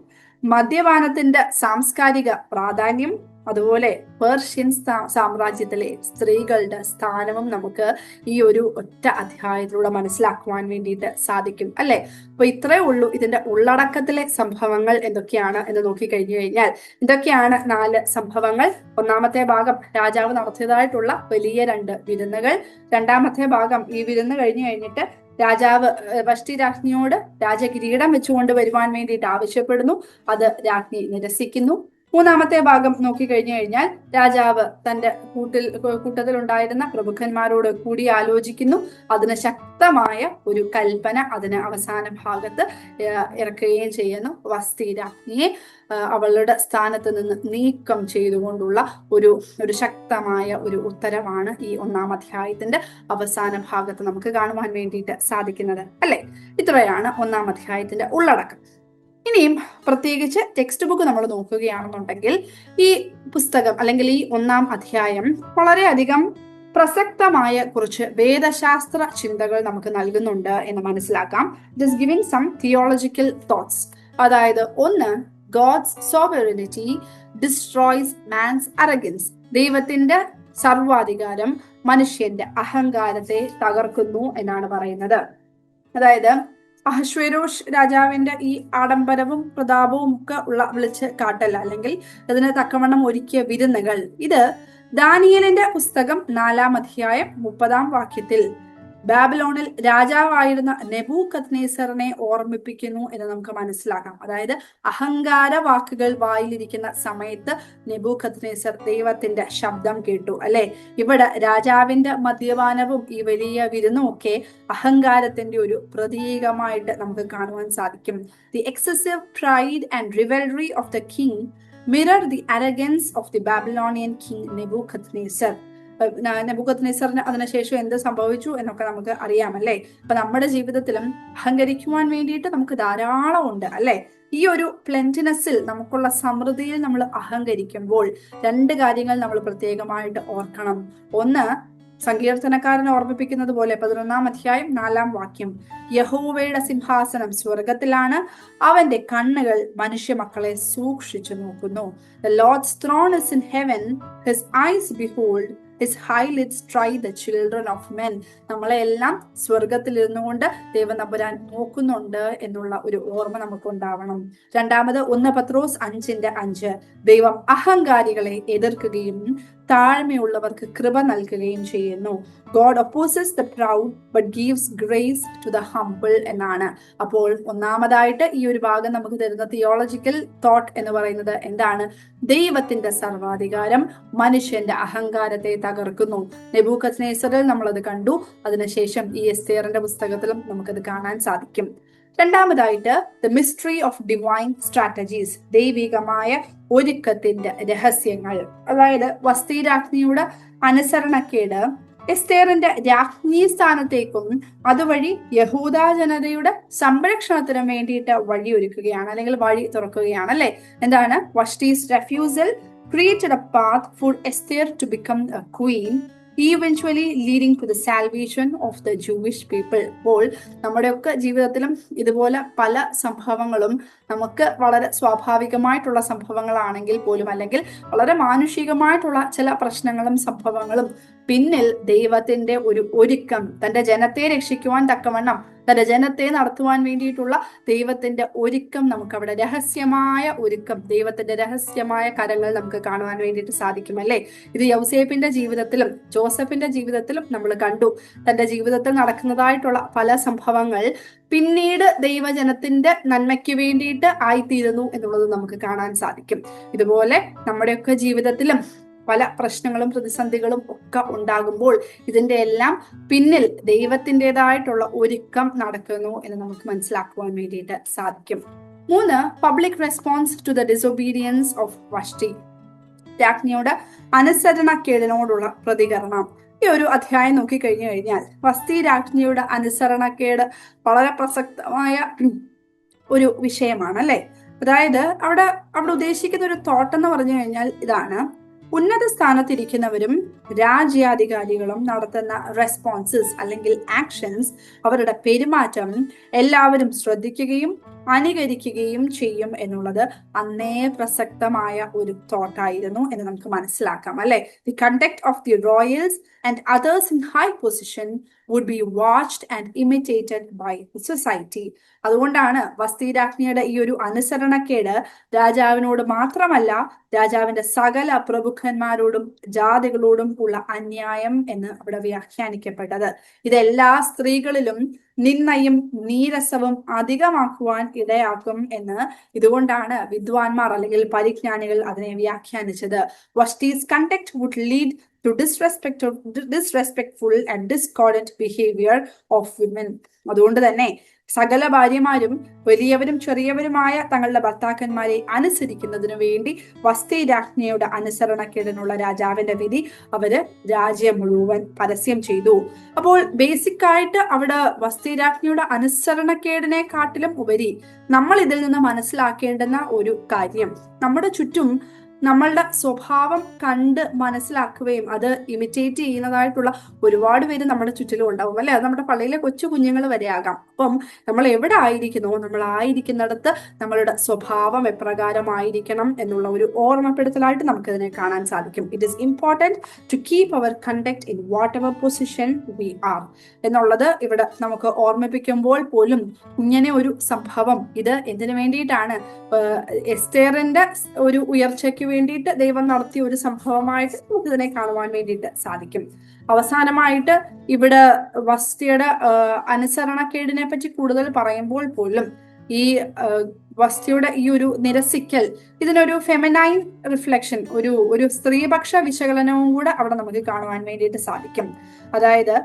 മദ്യപാനത്തിന്റെ സാംസ്കാരിക പ്രാധാന്യം, അതുപോലെ പേർഷ്യൻ സാമ്രാജ്യത്തിലെ സ്ത്രീകളുടെ സ്ഥാനവും നമുക്ക് ഈ ഒരു ഒറ്റ അധ്യായത്തിലൂടെ മനസ്സിലാക്കുവാൻ വേണ്ടിയിട്ട് സാധിക്കും അല്ലെ? അപ്പൊ ഇത്രയേ ഉള്ളൂ ഇതിന്റെ ഉള്ളടക്കത്തിലെ സംഭവങ്ങൾ എന്തൊക്കെയാണ് എന്ന് നോക്കിക്കഴിഞ്ഞു കഴിഞ്ഞാൽ ഇതൊക്കെയാണ് 4 സംഭവങ്ങൾ. 1-ാമത്തെ ഭാഗം രാജാവ് നടത്തിയതായിട്ടുള്ള വലിയ 2 വിരുന്നുകൾ. 2-ാമത്തെ ഭാഗം ഈ വിരുന്ന് കഴിഞ്ഞിട്ട് രാജാവ് വഷ്ടി രാജ്ഞിയോട് രാജകിരീടം വെച്ചുകൊണ്ട് വരുവാൻ വേണ്ടിയിട്ട് ആവശ്യപ്പെടുന്നു. അത് രാജ്ഞി നിരസിക്കുന്നു. മൂന്നാമത്തെ ഭാഗം നോക്കിക്കഴിഞ്ഞു കഴിഞ്ഞാൽ രാജാവ് തന്റെ കൂട്ടത്തിൽ ഉണ്ടായിരുന്ന പ്രഭുക്കന്മാരോട് കൂടി ആലോചിക്കുന്നു. അതിന് ശക്തമായ ഒരു കൽപ്പന അതിന് അവസാന ഭാഗത്ത് ഇറക്കുകയും ചെയ്യുന്നു. വസ്തി രാജ്ഞിയെ അവളുടെ സ്ഥാനത്ത് നിന്ന് നീക്കം ചെയ്തുകൊണ്ടുള്ള ഒരു ശക്തമായ ഒരു ഉത്തരവാണ് ഈ 1-ാം അധ്യായത്തിന്റെ അവസാന ഭാഗത്ത് നമുക്ക് കാണുവാൻ വേണ്ടിയിട്ട് സാധിക്കുന്നത്, അല്ലെ? ഇത്രയാണ് 1-ാം അധ്യായത്തിന്റെ ഉള്ളടക്കം. ഇനിയും പ്രത്യേകിച്ച് ടെക്സ്റ്റ് ബുക്ക് നമ്മൾ നോക്കുകയാണെന്നുണ്ടെങ്കിൽ ഈ പുസ്തകം അല്ലെങ്കിൽ ഈ 1-ാം അധ്യായം വളരെയധികം പ്രസക്തമായ കുറച്ച് വേദശാസ്ത്ര ചിന്തകൾ നമുക്ക് നൽകുന്നുണ്ട് എന്ന് മനസ്സിലാക്കാം. It is giving some theological thoughts. അതായത് ഒന്ന്, God's sovereignty destroys man's arrogance. ദൈവത്തിന്റെ സർവാധികാരം മനുഷ്യന്റെ അഹങ്കാരത്തെ തകർക്കുന്നു എന്നാണ് പറയുന്നത്. അതായത് അഹശ്വേരോഷ് രാജാവിന്റെ ഈ ആഡംബരവും പ്രതാപവും ഒക്കെ ഉള്ള വിളിച്ച് കാട്ടല്ല, അല്ലെങ്കിൽ അതിന് തക്കവണ്ണം ഒരുക്കിയ വിരുന്നുകൾ, ഇത് ദാനിയേലിന്റെ പുസ്തകം 4-ാം അധ്യായം 30-ാം വാക്യത്തിൽ ബാബിലോണിൽ രാജാവായിരുന്ന നെബൂഖദ്നേസറിനെ ഓർമ്മിപ്പിക്കുന്നു എന്ന് നമുക്ക് മനസ്സിലാക്കാം. അതായത് അഹങ്കാര വാക്കുകൾ വായിലിരിക്കുന്ന സമയത്ത് നെബൂഖദ്നേസർ ദൈവത്തിന്റെ ശബ്ദം കേട്ടു, അല്ലെ? ഇവിടെ രാജാവിന്റെ മദ്യപാനവും ഈ വലിയ വിരുന്നും ഒക്കെ അഹങ്കാരത്തിന്റെ ഒരു പ്രതീകമായിട്ട് നമുക്ക് കാണുവാൻ സാധിക്കും. The excessive pride and rivalry of the king mirror the arrogance of the Babylonian king Nebuchadnezzar. നെബൂഖദ്നേസറിന് അതിനുശേഷം എന്ത് സംഭവിച്ചു എന്നൊക്കെ നമുക്ക് അറിയാമല്ലേ? അപ്പൊ നമ്മുടെ ജീവിതത്തിലും അഹങ്കരിക്കുവാൻ വേണ്ടിയിട്ട് നമുക്ക് ധാരാളം ഉണ്ട്, അല്ലെ? ഈ ഒരു പ്ലെന്റിനെസ്സിൽ, നമുക്കുള്ള സമൃദ്ധിയിൽ നമ്മൾ അഹങ്കരിക്കുമ്പോൾ 2 കാര്യങ്ങൾ നമ്മൾ പ്രത്യേകമായിട്ട് ഓർക്കണം. ഒന്ന്, സങ്കീർത്തനക്കാരനെ ഓർമ്മിപ്പിക്കുന്നത് പോലെ 11-ാം അധ്യായം 4-ാം വാക്യം, യഹോവയുടെ സിംഹാസനം സ്വർഗത്തിലാണ്, അവന്റെ കണ്ണുകൾ മനുഷ്യ മക്കളെ സൂക്ഷിച്ചു നോക്കുന്നു. The Lord's throne is in heaven, his eyes behold, his eyelids try the children of men. നമ്മളെ എല്ലാം സ്വർഗത്തിൽ ഇരുന്നുകൊണ്ട് ദൈവം തമ്പുരാൻ നോക്കുന്നുണ്ട് എന്നുള്ള ഒരു ഓർമ്മ നമുക്ക് ഉണ്ടാവണം. രണ്ടാമത് 1 പത്രോസ് 5:5, ദൈവം അഹങ്കാരികളെ എതിർക്കുകയും താഴ്മയുള്ളവർക്ക് കൃപ നൽകുകയും ചെയ്യുന്നു. God opposes the proud but gives grace to the humble എന്നാണ്. അപ്പോൾ ഒന്നാമതായിട്ട് ഈ ഒരു ഭാഗം നമുക്ക് തരുന്ന തിയോളജിക്കൽ തോട്ട് എന്ന് പറയുന്നത് എന്താണ്? ദൈവത്തിന്റെ സർവാധികാരം മനുഷ്യന്റെ അഹങ്കാരത്തെ തകർക്കുന്നു. നെബൂഖദ്നേസറിൽ നമ്മളത് കണ്ടു. അതിനുശേഷം ഈ എസ്തേറിന്റെ പുസ്തകത്തിലും നമുക്കത് കാണാൻ സാധിക്കും. രണ്ടാമതായിട്ട് the mystery of divine strategies, ദൈവികമായ ഒരുക്കത്തിന്റെ രഹസ്യങ്ങൾ. അതായത് വസ്തി രാജ്ഞിയുടെ അനുസരണക്കേട് എസ്തേറിന്റെ രാജ്ഞി സ്ഥാനത്തേക്കും അതുവഴി യഹൂദ ജനതയുടെ സംരക്ഷണത്തിനും വേണ്ടിയിട്ട് വഴിയൊരുക്കുകയാണ്, അല്ലെങ്കിൽ വഴി തുറക്കുകയാണ്, അല്ലെ? എന്താണ്? വഷ്ടി's refusal created a path for Esther to become a queen, eventually leading to the salvation of the Jewish people. അപ്പോൾ നമ്മുടെയൊക്കെ ജീവിതത്തിലും ഇതുപോലെ പല സംഭവങ്ങളും നമുക്ക് വളരെ സ്വാഭാവികമായിട്ടുള്ള സംഭവങ്ങളാണെങ്കിൽ പോലും, അല്ലെങ്കിൽ വളരെ മാനുഷികമായിട്ടുള്ള ചില പ്രശ്നങ്ങളും സംഭവങ്ങളും പിന്നിൽ ദൈവത്തിന്റെ ഒരു ഒരുക്കം, തന്റെ ജനത്തെ രക്ഷിക്കുവാൻ തക്കവണ്ണം തന്റെ ജനത്തെ നടത്തുവാൻ വേണ്ടിയിട്ടുള്ള ദൈവത്തിന്റെ ഒരുക്കം നമുക്ക് അവിടെ, രഹസ്യമായ ഒരുക്കം, ദൈവത്തിന്റെ രഹസ്യമായ കരങ്ങൾ നമുക്ക് കാണുവാൻ വേണ്ടിയിട്ട് സാധിക്കും, അല്ലെ? ഇത് യൗസേപ്പിന്റെ ജീവിതത്തിലും ജോസഫിന്റെ ജീവിതത്തിലും നമ്മൾ കണ്ടു. തന്റെ ജീവിതത്തിൽ നടക്കുന്നതായിട്ടുള്ള പല സംഭവങ്ങൾ പിന്നീട് ദൈവജനത്തിന്റെ നന്മയ്ക്ക് വേണ്ടിയിട്ട് ആയിത്തീരുന്നു എന്നുള്ളത് നമുക്ക് കാണാൻ സാധിക്കും. ഇതുപോലെ നമ്മുടെയൊക്കെ ജീവിതത്തിലും പല പ്രശ്നങ്ങളും പ്രതിസന്ധികളും ഒക്കെ ഉണ്ടാകുമ്പോൾ ഇതിന്റെ എല്ലാം പിന്നിൽ ദൈവത്തിൻ്റെതായിട്ടുള്ള ഒരുക്കം നടക്കുന്നു എന്ന് നമുക്ക് മനസ്സിലാക്കുവാൻ വേണ്ടിയിട്ട് സാധിക്കും. 3, public response to the disobedience of Vashti, രാജ്ഞിയുടെ അനുസരണക്കേടിനോടുള്ള പ്രതികരണം. ഈ ഒരു അധ്യായം നോക്കിക്കഴിഞ്ഞു കഴിഞ്ഞാൽ വസ്തി രാജ്ഞിയുടെ അനുസരണക്കേട് വളരെ പ്രസക്തമായ ഒരു വിഷയമാണ്, അല്ലെ? അതായത് അവിടെ ഉദ്ദേശിക്കുന്ന ഒരു തോട്ട് എന്ന് പറഞ്ഞു കഴിഞ്ഞാൽ ഇതാണ്: ഉന്നത സ്ഥാനത്തിരിക്കുന്നവരും രാജ്യാധികാരികളും നടത്തുന്ന റെസ്പോൺസസ് അല്ലെങ്കിൽ ആക്ഷൻസ്, അവരുടെ പെരുമാറ്റം എല്ലാവരും ശ്രദ്ധിക്കുകയും അനുകരിക്കുകയും ചെയ്യും എന്നുള്ളത് അന്നേ പ്രസക്തമായ ഒരു തോട്ടായിരുന്നു എന്ന് നമുക്ക് മനസ്സിലാക്കാം, അല്ലെ? The conduct of the royals and others in high position would be watched and imitated by society. അതുകൊണ്ടാണ് വസ്തി രാജ്ഞിയുടെ ഈ ഒരു അനുസരണക്കേട് രാജാവിനോട് മാത്രമല്ല, രാജാവിന്റെ സകല പ്രഭുക്കന്മാരോടും ജാതികളോടും ഉള്ള അന്യായം എന്ന് അവിടെ വ്യാഖ്യാനിക്കപ്പെട്ടത്. ഇതെല്ലാ സ്ത്രീകളിലും നിന്നയും നീരസവും അധികമാക്കുവാൻ ഇടയാക്കും എന്ന് ഇതുകൊണ്ടാണ് വിദ്വാൻമാർ അല്ലെങ്കിൽ പരിജ്ഞാനികൾ അതിനെ വ്യാഖ്യാനിച്ചത്. വഷ്ടി's conduct would lead to disrespectful and discordant behavior of women. അതുകൊണ്ട് തന്നെ സകല ഭാര്യമാരും വലിയവരും ചെറിയവരുമായ തങ്ങളുടെ ഭർത്താക്കന്മാരെ അനുസരിക്കുന്നതിനു വേണ്ടി വസ്തി രാജ്ഞിയുടെ അനുസരണക്കേടിനുള്ള രാജാവിന്റെ വിധി അവര് രാജ്യം മുഴുവൻ പരസ്യം ചെയ്തു. അപ്പോൾ ബേസിക് ആയിട്ട് അവിടെ വസ്തി രാജ്ഞിയുടെ അനുസരണക്കേടിനെ കാട്ടിലും ഉപരി നമ്മൾ ഇതിൽ നിന്ന് മനസ്സിലാക്കേണ്ടുന്ന ഒരു കാര്യം, നമ്മുടെ ചുറ്റും നമ്മളുടെ സ്വഭാവം കണ്ട് മനസ്സിലാക്കുകയും അത് ഇമിറ്റേറ്റ് ചെയ്യുന്നതായിട്ടുള്ള ഒരുപാട് പേര് നമ്മുടെ ചുറ്റിലും ഉണ്ടാവും അല്ലെ. അത് നമ്മുടെ പള്ളിയിലെ കൊച്ചു കുഞ്ഞുങ്ങൾ വരെ ആകാം. അപ്പം നമ്മൾ എവിടെ ആയിരിക്കുന്നോ നമ്മൾ ആയിരിക്കുന്നിടത്ത് നമ്മളുടെ സ്വഭാവം എപ്രകാരമായിരിക്കണം എന്നുള്ള ഒരു ഓർമ്മപ്പെടുത്തലായിട്ട് നമുക്കതിനെ കാണാൻ സാധിക്കും. It is important to keep our conduct in whatever position we are എന്നുള്ളത് ഇവിടെ നമുക്ക് ഓർമ്മിപ്പിക്കുമ്പോൾ പോലും ഇങ്ങനെ ഒരു സംഭവം ഇത് എന്തിനു വേണ്ടിയിട്ടാണ്, എസ്തേറിന്റെ ഒരു ഉയർച്ചയ്ക്ക് വേണ്ടിയിട്ട് ദൈവം നടത്തിയ ഒരു സംഭവമായിട്ട് നമുക്ക് ഇതിനെ കാണുവാൻ വേണ്ടിയിട്ട് സാധിക്കും. അവസാനമായിട്ട് ഇവിടെ വസ്തിയുടെ അനുസരണക്കേടിനെ പറ്റി കൂടുതൽ പറയുമ്പോൾ പോലും ഈ വസ്തിയുടെ ഈ ഒരു നിരസിക്കൽ ഇതിനൊരു ഫെമിനൈൻ റിഫ്ലക്ഷൻ, ഒരു സ്ത്രീപക്ഷ വിശകലനവും കൂടെ അവിടെ നമുക്ക് കാണുവാൻ വേണ്ടിയിട്ട് സാധിക്കും. അതായത്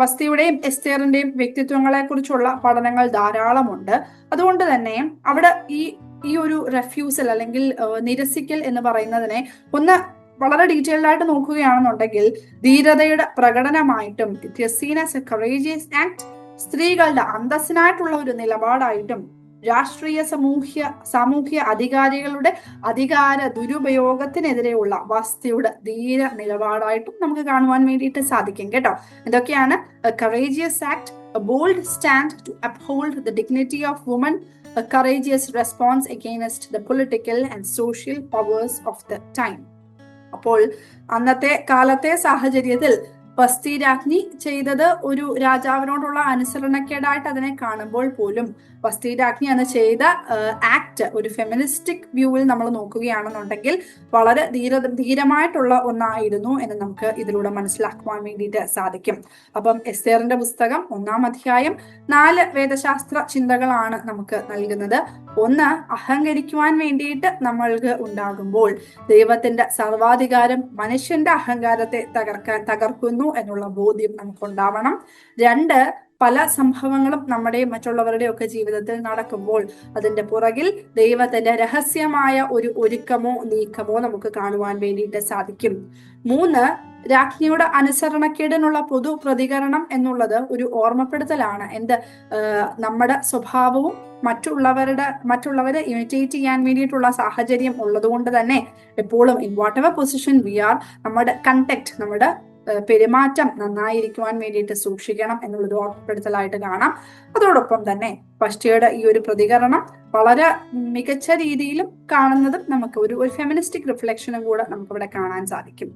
വസ്തിയുടെയും എസ്തേറിന്റെയും വ്യക്തിത്വങ്ങളെ കുറിച്ചുള്ള പഠനങ്ങൾ ധാരാളമുണ്ട്. അതുകൊണ്ട് തന്നെ അവിടെ ഈ ഒരു റെഫ്യൂസൽ അല്ലെങ്കിൽ നിരസിക്കൽ എന്ന് പറയുന്നതിനെ ഒന്ന് വളരെ ഡീറ്റെയിൽഡ് ആയിട്ട് നോക്കുകയാണെന്നുണ്ടെങ്കിൽ ധീരതയുടെ പ്രകടനമായിട്ടും സ്ത്രീകളുടെ അന്തസ്സിനായിട്ടുള്ള ഒരു നിലപാടായിട്ടും രാഷ്ട്രീയ സാമൂഹ്യ അധികാരികളുടെ അധികാര ദുരുപയോഗത്തിനെതിരെയുള്ള വസ്തിയുടെ ധീര നിലപാടായിട്ടും നമുക്ക് കാണുവാൻ വേണ്ടിയിട്ട് സാധിക്കും കേട്ടോ. എന്തൊക്കെയാണ്? Courageous act, a bold stand to uphold the dignity of women, a courageous response against the political and social powers of the time. അപ്പോൾ അന്നത്തെ കാലത്തെ സാഹചര്യത്തിൽ വസ്തി രാജ്ഞി ചെയ്തത് ഒരു രാജാവിനോടുള്ള അനുസരണക്കേടായിട്ട് അതിനെ കാണുമ്പോൾ പോലും വസ്തി രാജ്ഞി അന്ന് ചെയ്ത ആക്ട് ഒരു ഫെമിനിസ്റ്റിക് വ്യൂവിൽ നമ്മൾ നോക്കുകയാണെന്നുണ്ടെങ്കിൽ വളരെ ധീരമായിട്ടുള്ള ഒന്നായിരുന്നു എന്ന് നമുക്ക് ഇതിലൂടെ മനസ്സിലാക്കുവാൻ വേണ്ടിയിട്ട് സാധിക്കും. അപ്പം എസ്തേറിന്റെ പുസ്തകം 1-ാം അധ്യായം 4 വേദശാസ്ത്ര ചിന്തകളാണ് നമുക്ക് നൽകുന്നത്. ഒന്ന്, അഹങ്കരിക്കുവാൻ വേണ്ടിയിട്ട് നമ്മൾക്ക് ഉണ്ടാകുമ്പോൾ ദൈവത്തിന്റെ സർവാധികാരം മനുഷ്യന്റെ അഹങ്കാരത്തെ തകർക്കുന്നു എന്നുള്ള ബോധ്യം നമുക്കുണ്ടാവണം. 2, പല സംഭവങ്ങളും നമ്മുടെയും മറ്റുള്ളവരുടെയും ഒക്കെ ജീവിതത്തിൽ നടക്കുമ്പോൾ അതിന്റെ പുറകിൽ ദൈവത്തിന്റെ രഹസ്യമായ ഒരു ഒരുക്കമോ നീക്കമോ നമുക്ക് കാണുവാൻ വേണ്ടിയിട്ട് സാധിക്കും. 3, രാജ്ഞിയുടെ അനുസരണക്കേടിനുള്ള പൊതു പ്രതികരണം എന്നുള്ളത് ഒരു ഓർമ്മപ്പെടുത്തലാണ്. നമ്മുടെ സ്വഭാവവും മറ്റുള്ളവരെ ഇമിറ്റേറ്റ് ചെയ്യാൻ വേണ്ടിയിട്ടുള്ള സാഹചര്യം ഉള്ളതുകൊണ്ട് തന്നെ എപ്പോഴും in whatever position we are നമ്മുടെ കണ്ടക്ട്, നമ്മുടെ പെരുമാറ്റം നന്നായിരിക്കുവാൻ വേണ്ടിയിട്ട് സൂക്ഷിക്കണം എന്നുള്ളൊരു ഓർമ്മപ്പെടുത്തലായിട്ട് കാണാം. അതോടൊപ്പം തന്നെ വഷ്ടിയുടെ ഈ ഒരു പ്രതികരണം വളരെ മികച്ച രീതിയിലും കാണുന്നതും നമുക്ക് ഒരു ഫെമിനിസ്റ്റിക് റിഫ്ലക്ഷനും കൂടെ നമുക്കിവിടെ കാണാൻ സാധിക്കും.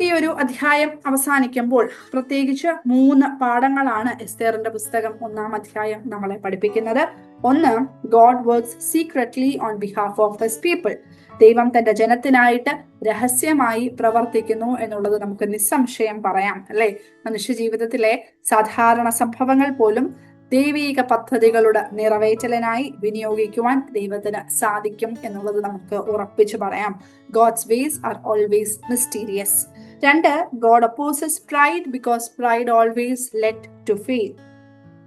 ഈ ഒരു അധ്യായം അവസാനിക്കുമ്പോൾ പ്രത്യേകിച്ച് 3 പാഠങ്ങളാണ് എസ്തേറിന്റെ പുസ്തകം 1-ാം അധ്യായം നമ്മളെ പഠിപ്പിക്കുന്നത്. 1, God works secretly on behalf of his people. ദൈവം തന്റെ ജനത്തിനായിട്ട് രഹസ്യമായി പ്രവർത്തിക്കുന്നു എന്നുള്ളത് നമുക്ക് നിസ്സംശയം പറയാം അല്ലെ. മനുഷ്യ ജീവിതത്തിലെ സാധാരണ സംഭവങ്ങൾ പോലും ദൈവീക പദ്ധതികളുടെ നിറവേറ്റലിനായി വിനിയോഗിക്കുവാൻ ദൈവത്തിന് സാധിക്കും എന്നുള്ളത് നമുക്ക് ഉറപ്പിച്ചു പറയാം. God's ways are always mysterious. 2, God opposes pride because pride always let to fail.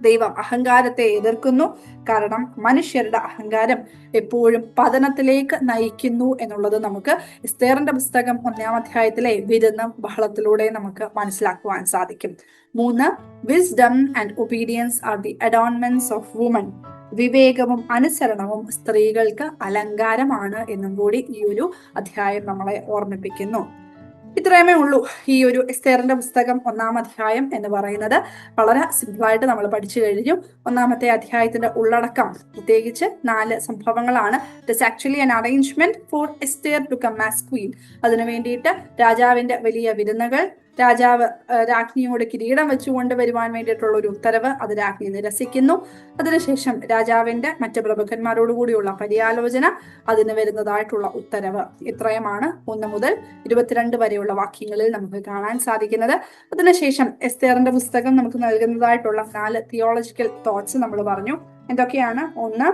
ദൈവം അഹങ്കാരത്തെ എതിർക്കുന്നു, കാരണം മനുഷ്യരുടെ അഹങ്കാരം എപ്പോഴും പതനത്തിലേക്ക് നയിക്കുന്നു എന്നുള്ളത് നമുക്ക് എസ്തേറിന്റെ പുസ്തകം 1-ാം അധ്യായത്തിലെ വിരുന്നും ബഹളത്തിലൂടെ നമുക്ക് മനസ്സിലാക്കുവാൻ സാധിക്കും. 3, wisdom and obedience are the adornments of woman. വിവേകവും അനുസരണവും സ്ത്രീകൾക്ക് അലങ്കാരമാണ് എന്നും കൂടി ഈ ഒരു അധ്യായം നമ്മളെ ഓർമ്മിപ്പിക്കുന്നു. ഇത്രയുമേ ഉള്ളൂ ഈ ഒരു എസ്തേറിന്റെ പുസ്തകം 1-ാം അധ്യായം എന്ന് പറയുന്നത്. വളരെ സിമ്പിളായിട്ട് നമ്മൾ പഠിച്ചു കഴിഞ്ഞു. 1-ാമത്തെ അധ്യായത്തിന്റെ ഉള്ളടക്കം പ്രത്യേകിച്ച് 4 സംഭവങ്ങളാണ്. It is actually an arrangement for Esther to come as queen. അതിനു വേണ്ടിയിട്ട് രാജാവിന്റെ വലിയ വിരുന്നുകൾ, രാജാവ് രാജ്ഞിയോട് കിരീടം വെച്ചുകൊണ്ട് വരുവാൻ വേണ്ടിയിട്ടുള്ള ഒരു ഉത്തരവ്, അത് രാജ്ഞി നിരസിക്കുന്നു. അതിനുശേഷം രാജാവിന്റെ മറ്റ് പ്രഭുക്കന്മാരോടുകൂടിയുള്ള പര്യാലോചന, അതിന് വരുന്നതായിട്ടുള്ള ഉത്തരവ്. ഇത്രയുമാണ് 1 മുതൽ 22 വരെയുള്ള വാക്യങ്ങളിൽ നമുക്ക് കാണാൻ സാധിക്കുന്നത്. അതിനുശേഷം എസ്തേറിന്റെ പുസ്തകം നമുക്ക് നൽകുന്നതായിട്ടുള്ള 4 തിയോളജിക്കൽ തോട്ട്സ് നമ്മൾ പറഞ്ഞു. എന്തൊക്കെയാണ്? ഒന്ന്,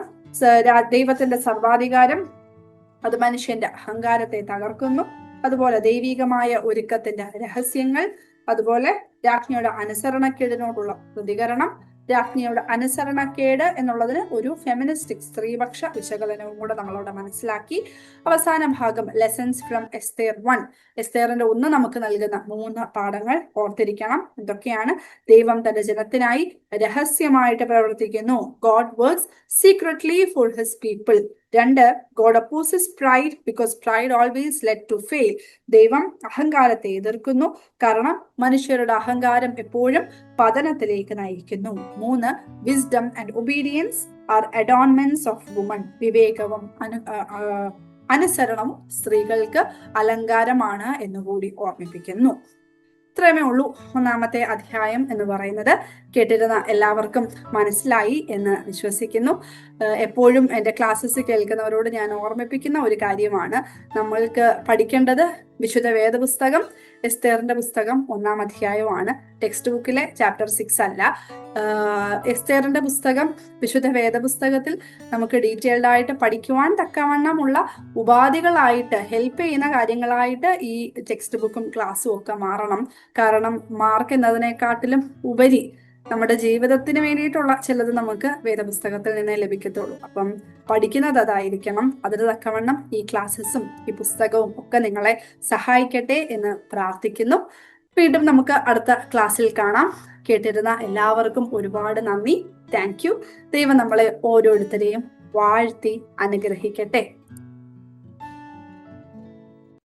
ദൈവത്തിന്റെ സർവാധികാരം, അത് മനുഷ്യന്റെ അഹങ്കാരത്തെ തകർക്കുന്നു. അതുപോലെ ദൈവികമായ ഒരുക്കത്തിന്റെ രഹസ്യങ്ങൾ, അതുപോലെ രാജ്ഞിയുടെ അനുസരണക്കേടിനോടുള്ള പ്രതികരണം, രാജ്ഞിയുടെ അനുസരണക്കേട് എന്നുള്ളതിന് ഒരു ഫെമിനിസ്റ്റിക് സ്ത്രീപക്ഷ വിശകലനവും കൂടെ നമ്മളവിടെ മനസ്സിലാക്കി. അവസാന ഭാഗം ലെസൺസ് ഫ്രം എസ്തേർ 1. എസ്തേറിന്റെ 1 നമുക്ക് നൽകുന്ന 3 പാഠങ്ങൾ ഓർത്തിരിക്കണം. എന്തൊക്കെയാണ്? ദൈവം തന്റെ ജനത്തിനായി രഹസ്യമായിട്ട് പ്രവർത്തിക്കുന്നു. God works secretly for his people. 2, God opposes pride because pride always led to fail. ദൈവം അഹങ്കാരത്തെ എതിർക്കുന്നു, കാരണം മനുഷ്യരുടെ അഹങ്കാരം എപ്പോഴും പതനത്തിലേക്ക് നയിക്കുന്നു. 3, wisdom and obedience are adornments of woman. വിവേകവും അനുസരണവും സ്ത്രീകൾക്ക് അലങ്കാരമാണ് എന്നുകൂടി ഓർമ്മിപ്പിക്കുന്നു. ഇത്രയുമേ ഉള്ളൂ 1ാമത്തെ അധ്യായം എന്ന് പറയുന്നത്. കേട്ടിരുന്ന എല്ലാവർക്കും മനസ്സിലായി എന്ന് വിശ്വസിക്കുന്നു. എപ്പോഴും എൻ്റെ ക്ലാസ്സസ് കേൾക്കുന്നവരോട് ഞാൻ ഓർമ്മിപ്പിക്കുന്ന ഒരു കാര്യമാണ്, നമ്മൾക്ക് പഠിക്കേണ്ടത് വിശുദ്ധ വേദപുസ്തകം, എസ്തേറിന്റെ പുസ്തകം 1ാം അധ്യായമാണ്. ടെക്സ്റ്റ് ബുക്കിലെ ചാപ്റ്റർ 6 അല്ല. എസ്തേറിന്റെ പുസ്തകം വിശുദ്ധ വേദപുസ്തകത്തിൽ നമുക്ക് ഡീറ്റെയിൽഡ് ആയിട്ട് പഠിക്കുവാൻ തക്കവണ്ണമുള്ള ഉപാധികളായിട്ട്, ഹെൽപ്പ് ചെയ്യുന്ന കാര്യങ്ങളായിട്ട് ഈ ടെക്സ്റ്റ് ബുക്കും ക്ലാസ്സും ഒക്കെ മാറണം. കാരണം മാർക്ക് എന്നതിനെക്കാട്ടിലും ഉപരി നമ്മുടെ ജീവിതത്തിന് വേണ്ടിയിട്ടുള്ള ചിലത് നമുക്ക് വേദപുസ്തകത്തിൽ നിന്നേ ലഭിക്കത്തുള്ളൂ. അപ്പം പഠിക്കുന്നത് അതായിരിക്കണം. അതിന് തക്കവണ്ണം ഈ ക്ലാസ്സസും ഈ പുസ്തകവും ഒക്കെ നിങ്ങളെ സഹായിക്കട്ടെ എന്ന് പ്രാർത്ഥിക്കുന്നു. വീണ്ടും നമുക്ക് അടുത്ത ക്ലാസ്സിൽ കാണാം. കേട്ടിരുന്ന എല്ലാവർക്കും ഒരുപാട് നന്ദി. Thank you. ദൈവം നമ്മളെ ഓരോരുത്തരെയും വാഴ്ത്തി അനുഗ്രഹിക്കട്ടെ.